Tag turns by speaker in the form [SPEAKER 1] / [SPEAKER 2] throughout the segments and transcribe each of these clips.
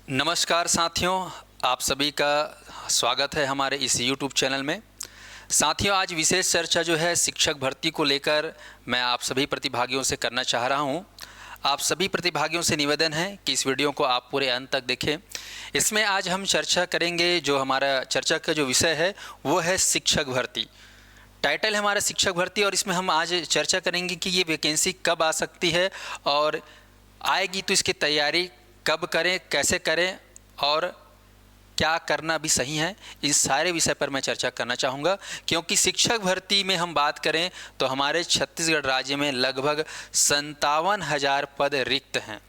[SPEAKER 1] नमस्कार साथियों, आप सभी का स्वागत है हमारे इस YouTube चैनल में। साथियों, आज विशेष चर्चा जो है शिक्षक भर्ती को लेकर मैं आप सभी प्रतिभागियों से करना चाह रहा हूं। आप सभी प्रतिभागियों से निवेदन है कि इस वीडियो को आप पूरे अंत तक देखें। इसमें आज हम चर्चा करेंगे, जो हमारा चर्चा का जो विषय है वो है शिक्षक भर्ती। टाइटल है हमारा शिक्षक भर्ती, और इसमें हम आज चर्चा करेंगे कि ये वैकेंसी कब आ सकती है, और आएगी तो इसकी तैयारी कब करें, कैसे करें और क्या करना भी सही है। इस सारे विषय पर मैं चर्चा करना चाहूँगा, क्योंकि शिक्षक भर्ती में हम बात करें तो हमारे छत्तीसगढ़ राज्य में लगभग 57,000 पद रिक्त हैं।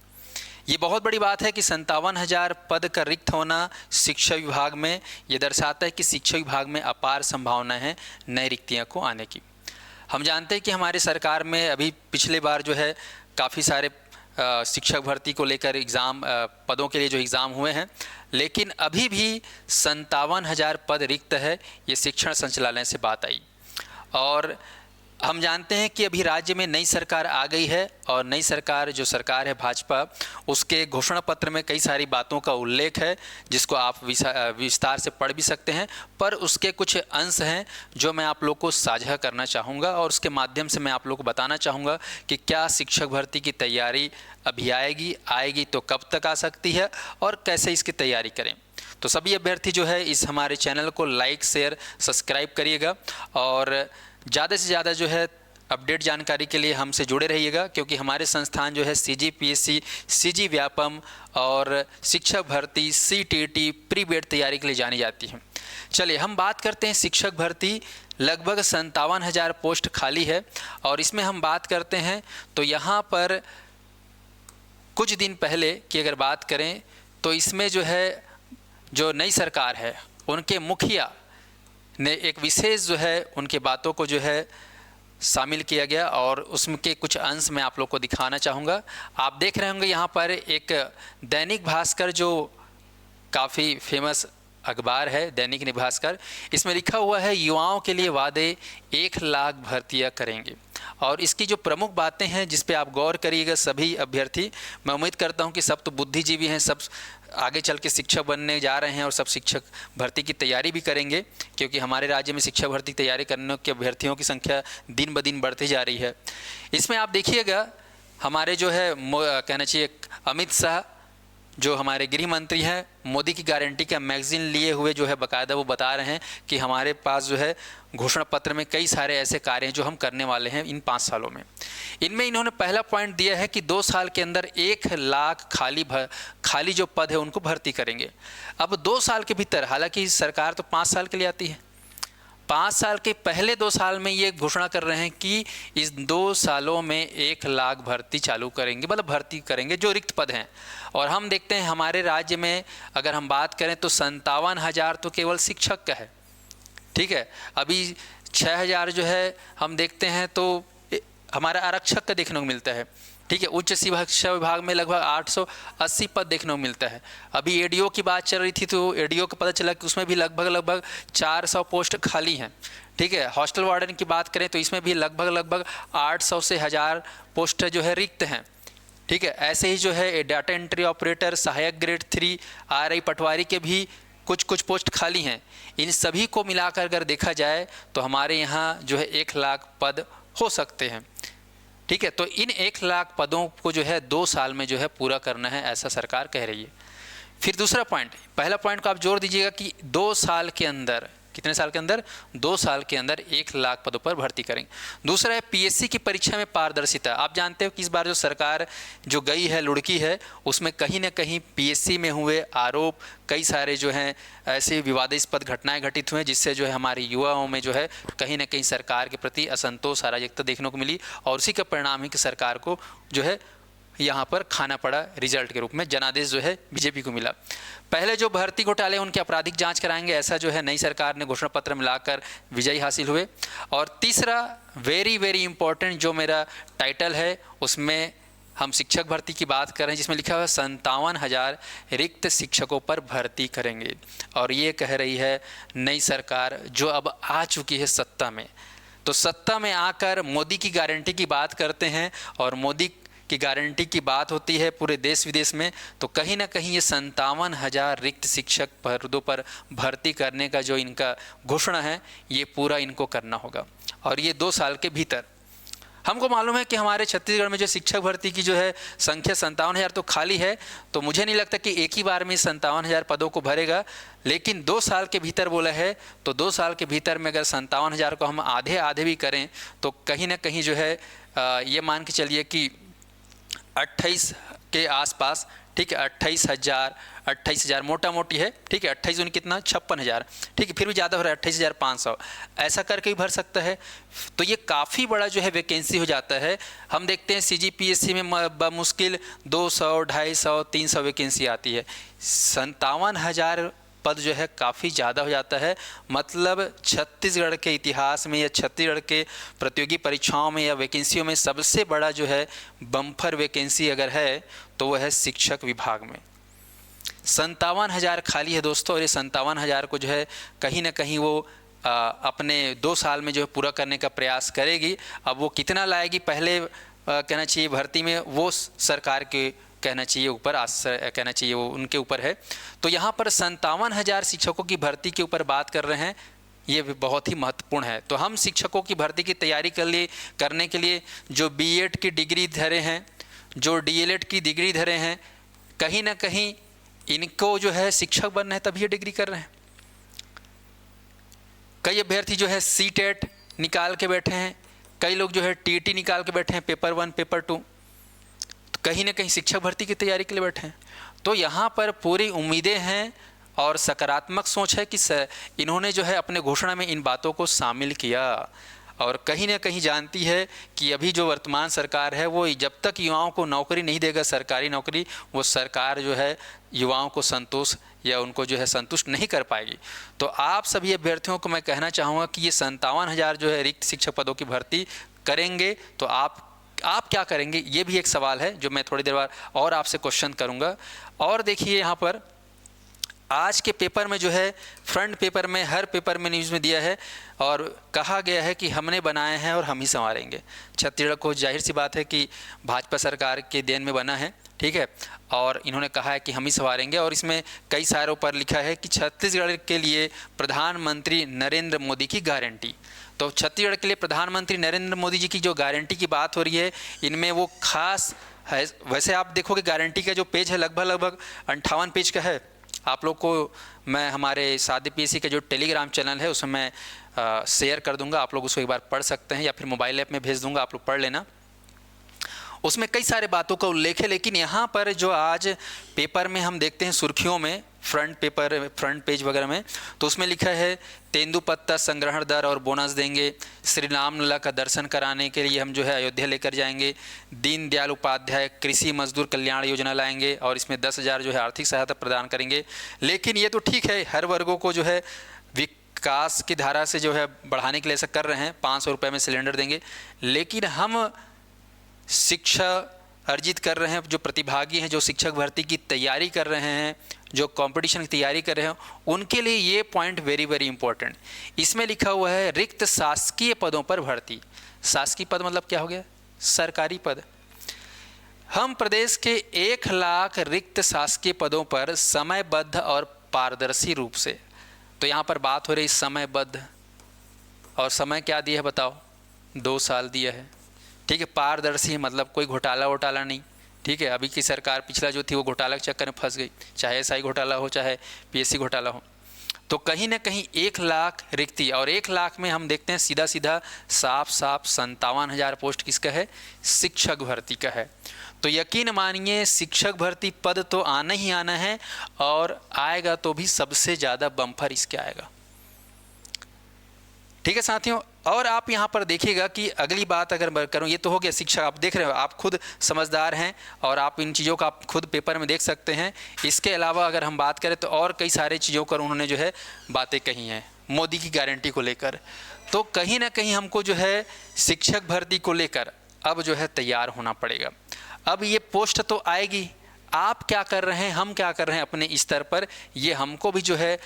[SPEAKER 1] ये बहुत बड़ी बात है कि 57,000 पद का रिक्त होना शिक्षा विभाग में, ये दर्शाता है कि शिक्षा विभाग में अपार संभावना है नई रिक्तियों को आने की। हम जानते हैं कि हमारी सरकार में अभी पिछले बार जो है काफ़ी सारे शिक्षक भर्ती को लेकर एग्ज़ाम, पदों के लिए जो एग्ज़ाम हुए हैं, लेकिन अभी भी 57,000 पद रिक्त है। ये शिक्षण संचालनालय से बात आई, और हम जानते हैं कि अभी राज्य में नई सरकार आ गई है, और नई सरकार जो सरकार है भाजपा, उसके घोषणा पत्र में कई सारी बातों का उल्लेख है, जिसको आप विस्तार से पढ़ भी सकते हैं। पर उसके कुछ अंश हैं जो मैं आप लोग को साझा करना चाहूँगा, और उसके माध्यम से मैं आप लोग को बताना चाहूँगा कि क्या शिक्षक भर्ती की तैयारी अभी आएगी तो कब तक आ सकती है, और कैसे इसकी तैयारी करें। तो सभी अभ्यर्थी जो है इस हमारे चैनल को लाइक, शेयर, सब्सक्राइब करिएगा, और ज़्यादा से ज़्यादा जो है अपडेट जानकारी के लिए हमसे जुड़े रहिएगा, क्योंकि हमारे संस्थान जो है CGPSC, CG व्यापम और शिक्षक भर्ती, CTET, प्री बेड तैयारी के लिए जानी जाती है। चलिए हम बात करते हैं शिक्षक भर्ती। लगभग 57,000 पोस्ट खाली है, और इसमें हम बात करते हैं तो यहाँ पर कुछ दिन पहले की अगर बात करें तो इसमें जो है जो नई सरकार है उनके मुखिया ने एक विशेष जो है उनके बातों को जो है शामिल किया गया, और उसके कुछ अंश मैं आप लोग को दिखाना चाहूँगा। आप देख रहे होंगे यहाँ पर एक दैनिक भास्कर, जो काफ़ी फेमस अखबार है, दैनिक भास्कर। इसमें लिखा हुआ है युवाओं के लिए वादे 1 लाख भर्तियाँ करेंगे, और इसकी जो प्रमुख बातें हैं जिस पे आप गौर करिएगा सभी अभ्यर्थी। मैं उम्मीद करता हूं कि सब तो बुद्धिजीवी हैं, सब आगे चल के शिक्षक बनने जा रहे हैं, और सब शिक्षक भर्ती की तैयारी भी करेंगे, क्योंकि हमारे राज्य में शिक्षक भर्ती की तैयारी करने के अभ्यर्थियों की संख्या दिन ब दिन बढ़ती जा रही है। इसमें आप देखिएगा हमारे जो है कहना चाहिए अमित शाह, जो हमारे गृह मंत्री हैं, मोदी की गारंटी का मैगजीन लिए हुए जो है बाकायदा वो बता रहे हैं कि हमारे पास जो है घोषणा पत्र में कई सारे ऐसे कार्य हैं जो हम करने वाले हैं इन 5 सालों में। इनमें इन्होंने पहला पॉइंट दिया है कि 2 साल के अंदर 1 लाख खाली जो पद है उनको भर्ती करेंगे। अब 2 साल के भीतर, हालांकि सरकार तो 5 साल के लिए आती है, 5 साल के पहले 2 साल में ये घोषणा कर रहे हैं कि इस 2 सालों में 1 लाख भर्ती चालू करेंगे, मतलब भर्ती करेंगे जो रिक्त पद हैं। और हम देखते हैं हमारे राज्य में अगर हम बात करें तो 57,000 तो केवल शिक्षक का है, ठीक है। अभी 6,000 जो है हम देखते हैं तो हमारा आरक्षक का देखने को मिलता है, ठीक है। उच्च शिक्षा विभाग में लगभग 880 पद देखने को मिलता है। अभी ADO की बात चल रही थी तो ADO का पता चला कि उसमें भी लगभग 400 पोस्ट खाली हैं, ठीक है। हॉस्टल वार्डन की बात करें तो इसमें भी लगभग 800 से 1000 पोस्ट जो है रिक्त हैं, ठीक है। ऐसे ही जो है डाटा एंट्री ऑपरेटर, सहायक ग्रेड 3, RI पटवारी के भी कुछ पोस्ट खाली हैं। इन सभी को मिलाकर अगर देखा जाए तो हमारे यहाँ जो है 1 लाख पद हो सकते हैं, ठीक है। तो इन 1 लाख पदों को जो है 2 साल में जो है पूरा करना है, ऐसा सरकार कह रही है। फिर दूसरा पॉइंट, पहला पॉइंट को आप जोड़ दीजिएगा कि 2 साल के अंदर, कितने साल के अंदर, 2 साल के अंदर 1 लाख पदों पर भर्ती करेंगे। दूसरा है PSC की परीक्षा में पारदर्शिता। आप जानते हो कि इस बार जो सरकार जो गई है, लुढ़की है, उसमें कहीं ना कहीं PSC में हुए आरोप, कई सारे जो हैं ऐसे विवादास्पद घटनाएं घटित हुए, जिससे जो है हमारे युवाओं में जो है कहीं ना कहीं सरकार के प्रति असंतोष, अराजकता देखने को मिली, और उसी का परिणाम है कि सरकार को जो है यहाँ पर खाना पड़ा रिजल्ट के रूप में। जनादेश जो है BJP को मिला। पहले जो भर्ती घोटाले उनकी आपराधिक जांच कराएंगे, ऐसा जो है नई सरकार ने घोषणा पत्र में लाकर विजयी हासिल हुए। और तीसरा वेरी इंपॉर्टेंट जो मेरा टाइटल है उसमें हम शिक्षक भर्ती की बात कर रहे हैं, जिसमें लिखा हुआ है 57,000 रिक्त शिक्षकों पर भर्ती करेंगे। और ये कह रही है नई सरकार जो अब आ चुकी है सत्ता में। तो सत्ता में आकर मोदी की गारंटी की बात करते हैं, और मोदी की गारंटी की बात होती है पूरे देश विदेश में, तो कहीं ना कहीं ये 57,000 रिक्त शिक्षक पदों पर भर्ती करने का जो इनका घोषणा है, ये पूरा इनको करना होगा। और ये 2 साल के भीतर। हमको मालूम है कि हमारे छत्तीसगढ़ में जो शिक्षक भर्ती की जो है संख्या 57,000 तो खाली है, तो मुझे नहीं लगता कि एक ही बार में 57,000 पदों को भरेगा, लेकिन 2 साल के भीतर बोला है, तो 2 साल के भीतर में अगर 57,000 को हम आधे आधे भी करें तो कहीं ना कहीं जो है ये मान के चलिए कि 28 के आसपास, ठीक है, 28,000 मोटा मोटी है, ठीक है, 28 उन कितना 56,000, ठीक है, फिर भी ज़्यादा हो रहा है 28,500, ऐसा करके भी भर सकता है। तो ये काफ़ी बड़ा जो है वैकेंसी हो जाता है। हम देखते हैं CGPSC में मुश्किल 200, 250, 300 वैकेंसी आती है, 57,000 पद जो है काफ़ी ज़्यादा हो जाता है। मतलब छत्तीसगढ़ के इतिहास में या छत्तीसगढ़ के प्रतियोगी परीक्षाओं में या वैकेंसियों में सबसे बड़ा जो है बम्पर वैकेंसी अगर है तो वह है शिक्षक विभाग में। 57,000 खाली है दोस्तों, और ये 57,000 को जो है कहीं ना कहीं वो अपने 2 साल में जो है पूरा करने का प्रयास करेगी। अब वो कितना लाएगी पहले कहना चाहिए भर्ती में, वो सरकार के कहना चाहिए ऊपर कहना चाहिए, वो उनके ऊपर है। तो यहाँ पर 57,000 शिक्षकों की भर्ती के ऊपर बात कर रहे हैं, ये भी बहुत ही महत्वपूर्ण है। तो हम शिक्षकों की भर्ती की तैयारी करने के लिए जो B.Ed की डिग्री धरे हैं, जो D.LED की डिग्री धरे हैं, कहीं ना कहीं इनको जो है शिक्षक बनना है तभी ये डिग्री कर रहे हैं। कई अभ्यर्थी जो है CTET निकाल के बैठे हैं, कई लोग जो है TET निकाल के बैठे हैं, पेपर 1 पेपर 2, तो कहीं ना कहीं शिक्षक भर्ती की तैयारी के लिए बैठे हैं। तो यहाँ पर पूरी उम्मीदें हैं और सकारात्मक सोच है कि इन्होंने जो है अपने घोषणा में इन बातों को शामिल किया, और कहीं ना कहीं जानती है कि अभी जो वर्तमान सरकार है वो जब तक युवाओं को नौकरी नहीं देगा, सरकारी नौकरी, वो सरकार जो है युवाओं को संतोष या उनको जो है संतुष्ट नहीं कर पाएगी। तो आप सभी अभ्यर्थियों को मैं कहना चाहूँगा कि ये 57,000 जो है रिक्त शिक्षक पदों की भर्ती करेंगे, तो आप क्या करेंगे, ये भी एक सवाल है जो मैं थोड़ी देर बाद और आपसे क्वेश्चन करूँगा। और देखिए यहाँ पर आज के पेपर में जो है फ्रंट पेपर में, हर पेपर में न्यूज़ में दिया है और कहा गया है कि हमने बनाए हैं और हम ही संवारेंगे। छत्तीसगढ़ को जाहिर सी बात है कि भाजपा सरकार के देन में बना है, ठीक है, और इन्होंने कहा है कि हम ही संवारेंगे। और इसमें कई सारों पर लिखा है कि छत्तीसगढ़ के लिए प्रधानमंत्री नरेंद्र मोदी की गारंटी। तो छत्तीसगढ़ के लिए प्रधानमंत्री नरेंद्र मोदी जी की जो गारंटी की बात हो रही है, इनमें वो खास है। वैसे आप देखोगे गारंटी का जो पेज है लगभग 58 पेज का है। आप लोग को मैं हमारे सादी PSC का जो टेलीग्राम चैनल है उसमें मैं शेयर कर दूंगा, आप लोग उसको एक बार पढ़ सकते हैं, या फिर मोबाइल ऐप में भेज दूंगा, आप लोग पढ़ लेना। उसमें कई सारे बातों का उल्लेख है, लेकिन यहाँ पर जो आज पेपर में हम देखते हैं सुर्खियों में, फ्रंट पेज वगैरह में, तो उसमें लिखा है तेंदुपत्ता संग्रहण दर और बोनस देंगे, श्री रामलला का दर्शन कराने के लिए हम जो है अयोध्या लेकर जाएंगे, दीनदयाल उपाध्याय कृषि मजदूर कल्याण योजना लाएंगे और इसमें 10,000 जो है आर्थिक सहायता प्रदान करेंगे। लेकिन ये तो ठीक है, हर वर्गों को जो है विकास की धारा से जो है बढ़ाने के लिए ऐसा कर रहे हैं, 500 रुपये में सिलेंडर देंगे। लेकिन हम शिक्षा अर्जित कर रहे हैं, जो प्रतिभागी हैं, जो शिक्षक भर्ती की तैयारी कर रहे हैं, जो कंपटीशन की तैयारी कर रहे हैं, उनके लिए ये पॉइंट वेरी वेरी इंपॉर्टेंट। इसमें लिखा हुआ है रिक्त शासकीय पदों पर भर्ती। शासकीय पद मतलब क्या हो गया? सरकारी पद। हम प्रदेश के 1 लाख रिक्त शासकीय पदों पर समयबद्ध और पारदर्शी रूप से, तो यहाँ पर बात हो रही समयबद्ध, और समय क्या दिया है बताओ? 2 साल दिया है, ठीक है। पारदर्शी मतलब कोई घोटाला नहीं, ठीक है। अभी की सरकार पिछला जो थी वो घोटाला के चक्कर में फंस गई, चाहे SI घोटाला हो चाहे PSC घोटाला हो। तो कहीं ना कहीं 1 लाख रिक्ति, और 1 लाख में हम देखते हैं सीधा साफ 57,000 पोस्ट किसका है? शिक्षक भर्ती का है। तो यकीन मानिए शिक्षक भर्ती पद तो आना ही आना है, और आएगा तो भी सबसे ज़्यादा बम्पर इसके आएगा, ठीक है साथियों। और आप यहाँ पर देखिएगा कि अगली बात अगर मैं करूँ, ये तो हो गया शिक्षा, आप देख रहे हो, आप खुद समझदार हैं और आप इन चीज़ों का आप खुद पेपर में देख सकते हैं। इसके अलावा अगर हम बात करें तो और कई सारे चीज़ों पर उन्होंने जो है बातें कही हैं मोदी की गारंटी को लेकर। तो कहीं ना कहीं हमको जो है शिक्षक भर्ती को लेकर अब जो है तैयार होना पड़ेगा। अब ये पोस्ट तो आएगी, आप क्या कर रहे हैं, हम क्या कर रहे हैं अपने स्तर पर, ये हमको भी जो है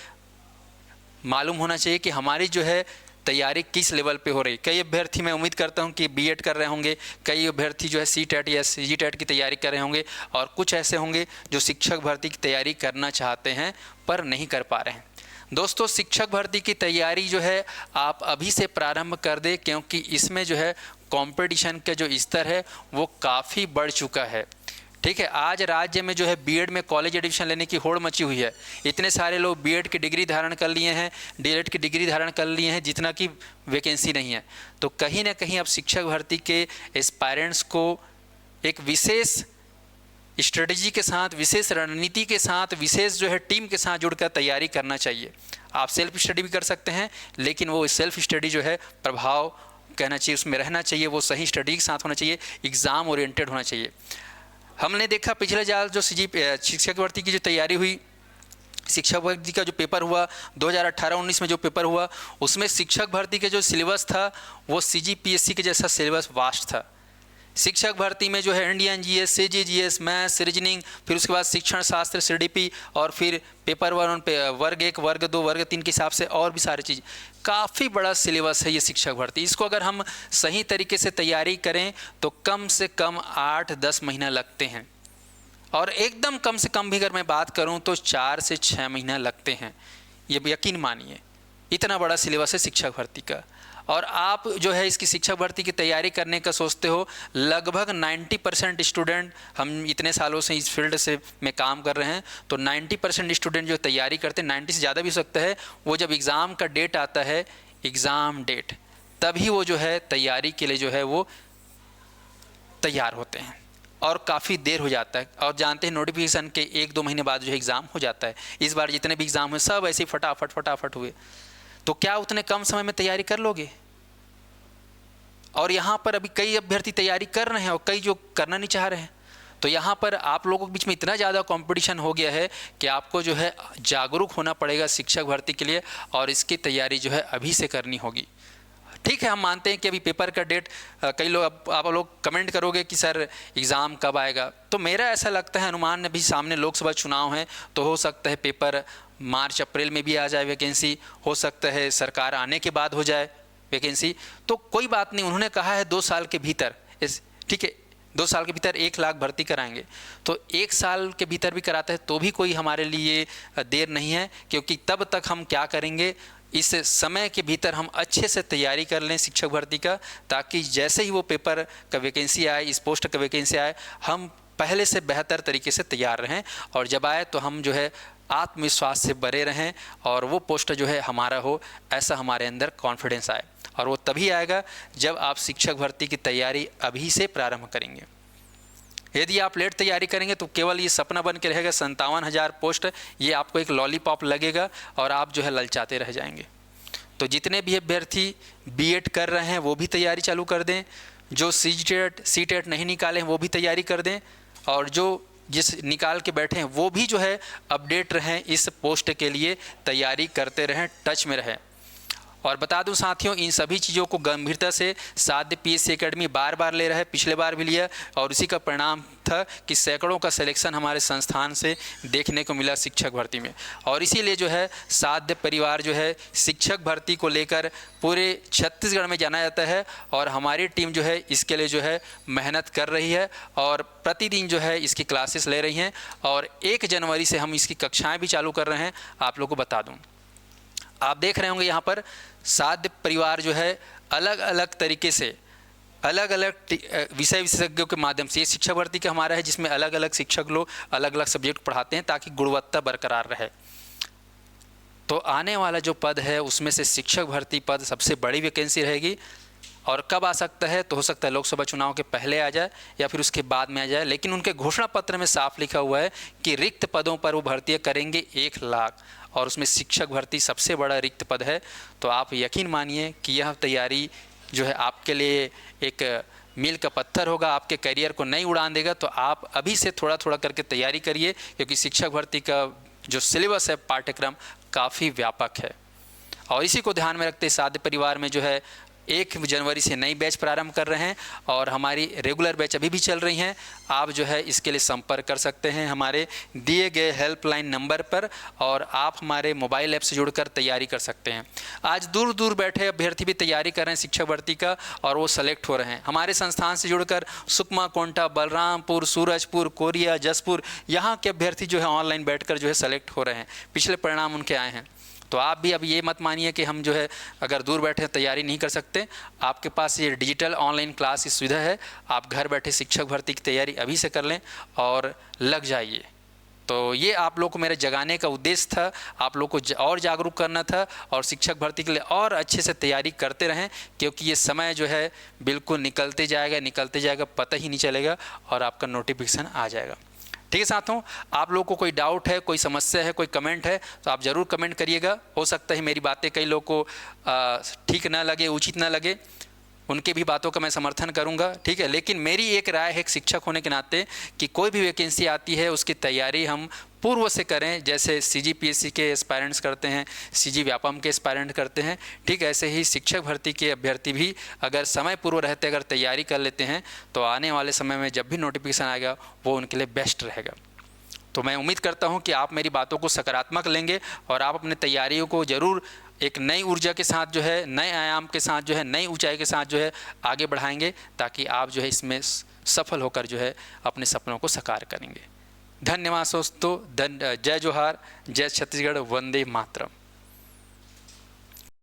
[SPEAKER 1] मालूम होना चाहिए कि हमारी जो है तैयारी किस लेवल पे हो रही। कई अभ्यर्थी, मैं उम्मीद करता हूं कि बीएड कर रहे होंगे, कई अभ्यर्थी जो है सीटेट या सीजीटेट की तैयारी कर रहे होंगे, और कुछ ऐसे होंगे जो शिक्षक भर्ती की तैयारी करना चाहते हैं पर नहीं कर पा रहे हैं। दोस्तों, शिक्षक भर्ती की तैयारी जो है आप अभी से प्रारंभ कर दें, क्योंकि इसमें जो है कंपटीशन का जो स्तर है वो काफ़ी बढ़ चुका है। ठीक है, आज राज्य में जो है बीएड में कॉलेज एडमिशन लेने की होड़ मची हुई है। इतने सारे लोग बीएड की डिग्री धारण कर लिए हैं, डीएलएड की डिग्री धारण कर लिए हैं, जितना कि वैकेंसी नहीं है। तो कहीं ना कहीं अब शिक्षक भर्ती के एस्पायरेंट्स को एक विशेष स्ट्रेटजी के साथ, विशेष रणनीति के साथ, विशेष जो है टीम के साथ जुड़कर तैयारी करना चाहिए। आप सेल्फ स्टडी भी कर सकते हैं, लेकिन वो सेल्फ स्टडी जो है प्रभाव कहना चाहिए, उसमें रहना चाहिए, वो सही स्टडी के साथ होना चाहिए, एग्ज़ाम ओरिएंटेड होना चाहिए। हमने देखा पिछले साल जो शिक्षक भर्ती की जो तैयारी हुई, शिक्षक भर्ती का जो पेपर हुआ 2018-19 में जो पेपर हुआ, उसमें शिक्षक भर्ती के जो सिलेबस था वो सीजीपीएससी के जैसा सिलेबस वास्ट था। शिक्षक भर्ती में जो है Indian GS, CGGS, maths, reasoning, फिर उसके बाद शिक्षण शास्त्र, सीडीपी, और फिर पेपर 1 पे वर्ग 1, वर्ग 2, वर्ग 3 के हिसाब से और भी सारी चीज़। काफ़ी बड़ा सिलेबस है ये शिक्षक भर्ती। इसको अगर हम सही तरीके से तैयारी करें तो कम से कम 8-10 महीना लगते हैं, और एकदम कम से कम भी अगर मैं बात करूं तो 4 से 6 महीना लगते हैं। ये यकीन मानिए, इतना बड़ा सिलेबस है शिक्षक भर्ती का। और आप जो है इसकी शिक्षक भर्ती की तैयारी करने का सोचते हो, लगभग 90% स्टूडेंट, हम इतने सालों से इस फील्ड से में काम कर रहे हैं, तो 90% स्टूडेंट जो तैयारी करते हैं, 90 से ज़्यादा भी हो सकता है, वो जब एग्ज़ाम का डेट आता है, एग्ज़ाम डेट, तभी वो जो है तैयारी के लिए जो है वो तैयार होते हैं, और काफ़ी देर हो जाता है। और जानते हैं नोटिफिकेशन के 1-2 महीने बाद जो है एग्ज़ाम हो जाता है। इस बार जितने भी एग्ज़ाम हुए सब ऐसे ही फटाफट हुए। तो क्या उतने कम समय में तैयारी कर लोगे? और यहाँ पर अभी कई अभ्यर्थी तैयारी कर रहे हैं और कई जो करना नहीं चाह रहे हैं। तो यहाँ पर आप लोगों के बीच में इतना ज़्यादा कंपटीशन हो गया है कि आपको जो है जागरूक होना पड़ेगा शिक्षक भर्ती के लिए, और इसकी तैयारी जो है अभी से करनी होगी। ठीक है, हम मानते हैं कि अभी पेपर का डेट, कई लोग आप लोग कमेंट करोगे कि सर एग्ज़ाम कब आएगा, तो मेरा ऐसा लगता है अनुमान, अभी सामने लोकसभा चुनाव है, तो हो सकता है पेपर मार्च अप्रैल में भी आ जाए वैकेंसी, हो सकता है सरकार आने के बाद हो जाए वैकेंसी। तो कोई बात नहीं, उन्होंने कहा है 2 साल के भीतर, ठीक है, 2 साल के भीतर 1 लाख भर्ती कराएंगे। तो 1 साल के भीतर भी कराते हैं तो भी कोई हमारे लिए देर नहीं है, क्योंकि तब तक हम क्या करेंगे, इस समय के भीतर हम अच्छे से तैयारी कर लें शिक्षक भर्ती का, ताकि जैसे ही वो पेपर का वैकेंसी आए, इस पोस्ट का वैकेंसी आए, हम पहले से बेहतर तरीके से तैयार रहें, और जब आए तो हम जो है आत्मविश्वास से भरे रहें, और वो पोस्ट जो है हमारा हो, ऐसा हमारे अंदर कॉन्फिडेंस आए। और वो तभी आएगा जब आप शिक्षक भर्ती की तैयारी अभी से प्रारंभ करेंगे। यदि आप लेट तैयारी करेंगे तो केवल ये सपना बन के रहेगा 57,000 पोस्ट, ये आपको एक लॉलीपॉप लगेगा और आप जो है ललचाते रह जाएंगे। तो जितने भी अभ्यर्थी बीएड कर रहे हैं वो भी तैयारी चालू कर दें, जो सीटेट नहीं निकाले हैं वो भी तैयारी कर दें, और जो जिस निकाल के बैठे हैं वो भी जो है अपडेट रहें, इस पोस्ट के लिए तैयारी करते रहें, टच में रहें। और बता दूं साथियों, इन सभी चीज़ों को गंभीरता से साध्य पीएससी एकेडमी बार बार ले रहा है, पिछले बार भी लिया, और उसी का परिणाम था कि सैकड़ों का सिलेक्शन हमारे संस्थान से देखने को मिला शिक्षक भर्ती में। और इसीलिए जो है साध्य परिवार जो है शिक्षक भर्ती को लेकर पूरे छत्तीसगढ़ में जाना जाता है, और हमारी टीम जो है इसके लिए जो है मेहनत कर रही है, और प्रतिदिन जो है इसकी क्लासेस ले रही हैं, और 1 जनवरी से हम इसकी कक्षाएँ भी चालू कर रहे हैं। आप लोगों को बता दूँ, आप देख रहे होंगे यहाँ पर साध्य परिवार जो है अलग अलग तरीके से, अलग अलग विषय विशेषज्ञों के माध्यम से, ये शिक्षक भर्ती का हमारा है जिसमें अलग अलग शिक्षक लोग अलग अलग सब्जेक्ट पढ़ाते हैं ताकि गुणवत्ता बरकरार रहे। तो आने वाला जो पद है उसमें से शिक्षक भर्ती पद सबसे बड़ी वैकेंसी रहेगी। और कब आ सकता है, तो हो सकता है लोकसभा चुनाव के पहले आ जाए या फिर उसके बाद में आ जाए, लेकिन उनके घोषणा पत्र में साफ लिखा हुआ है कि रिक्त पदों पर वो भर्ती करेंगे 1 लाख, और उसमें शिक्षक भर्ती सबसे बड़ा रिक्त पद है। तो आप यकीन मानिए कि यह तैयारी जो है आपके लिए एक मील का पत्थर होगा, आपके करियर को नई उड़ान देगा। तो आप अभी से थोड़ा थोड़ा करके तैयारी करिए, क्योंकि शिक्षक भर्ती का जो सिलेबस है, पाठ्यक्रम काफ़ी व्यापक है। और इसी को ध्यान में रखते साध्य परिवार में जो है 1 जनवरी से नई बैच प्रारंभ कर रहे हैं और हमारी रेगुलर बैच अभी भी चल रही हैं। आप जो है इसके लिए संपर्क कर सकते हैं हमारे दिए गए हेल्पलाइन नंबर पर, और आप हमारे मोबाइल ऐप से जुड़कर तैयारी कर सकते हैं। आज दूर दूर बैठे अभ्यर्थी भी तैयारी कर रहे हैं शिक्षक भर्ती का, और वो सेलेक्ट हो रहे हैं। हमारे संस्थान से जुड़कर सुकमा, कोंटा, बलरामपुर, सूरजपुर, कोरिया, जसपुर, यहाँ के अभ्यर्थी जो है ऑनलाइन बैठकर जो है सेलेक्ट हो रहे हैं। पिछले परिणाम उनके आए हैं। तो आप भी अब ये मत मानिए कि हम जो है अगर दूर बैठे तैयारी नहीं कर सकते। आपके पास ये डिजिटल ऑनलाइन क्लास की सुविधा है। आप घर बैठे शिक्षक भर्ती की तैयारी अभी से कर लें और लग जाइए। तो ये आप लोग को मेरे जगाने का उद्देश्य था, आप लोग को और जागरूक करना था, और शिक्षक भर्ती के लिए और अच्छे से तैयारी करते रहें, क्योंकि ये समय जो है बिल्कुल निकलते जाएगा, पता ही नहीं चलेगा और आपका नोटिफिकेशन आ जाएगा। ठीक है साथियों, आप लोगों को कोई डाउट है, कोई समस्या है, कोई कमेंट है तो आप ज़रूर कमेंट करिएगा। हो सकता है मेरी बातें कई लोगों को ठीक ना लगे, उचित ना लगे, उनके भी बातों का मैं समर्थन करूंगा। ठीक है, लेकिन मेरी एक राय है एक शिक्षक होने के नाते कि कोई भी वैकेंसी आती है उसकी तैयारी हम पूर्व से करें। जैसे CGPSC के एस्पायरेंट्स करते हैं, CG व्यापम के एस्पायरेंट करते हैं, ठीक ऐसे ही शिक्षक भर्ती के अभ्यर्थी भी अगर समय पूर्व रहते अगर तैयारी कर लेते हैं तो आने वाले समय में जब भी नोटिफिकेशन आएगा वो उनके लिए बेस्ट रहेगा। तो मैं उम्मीद करता हूं कि आप मेरी बातों को सकारात्मक लेंगे और आप अपने तैयारियों को ज़रूर एक नई ऊर्जा के साथ जो है, नए आयाम के साथ जो है, नई ऊंचाई के साथ जो है आगे बढ़ाएंगे, ताकि आप जो है इसमें सफल होकर जो है अपने सपनों को साकार करेंगे। धन्यवाद दोस्तों। जय जोहार, जय छत्तीसगढ़, वंदे मातरम।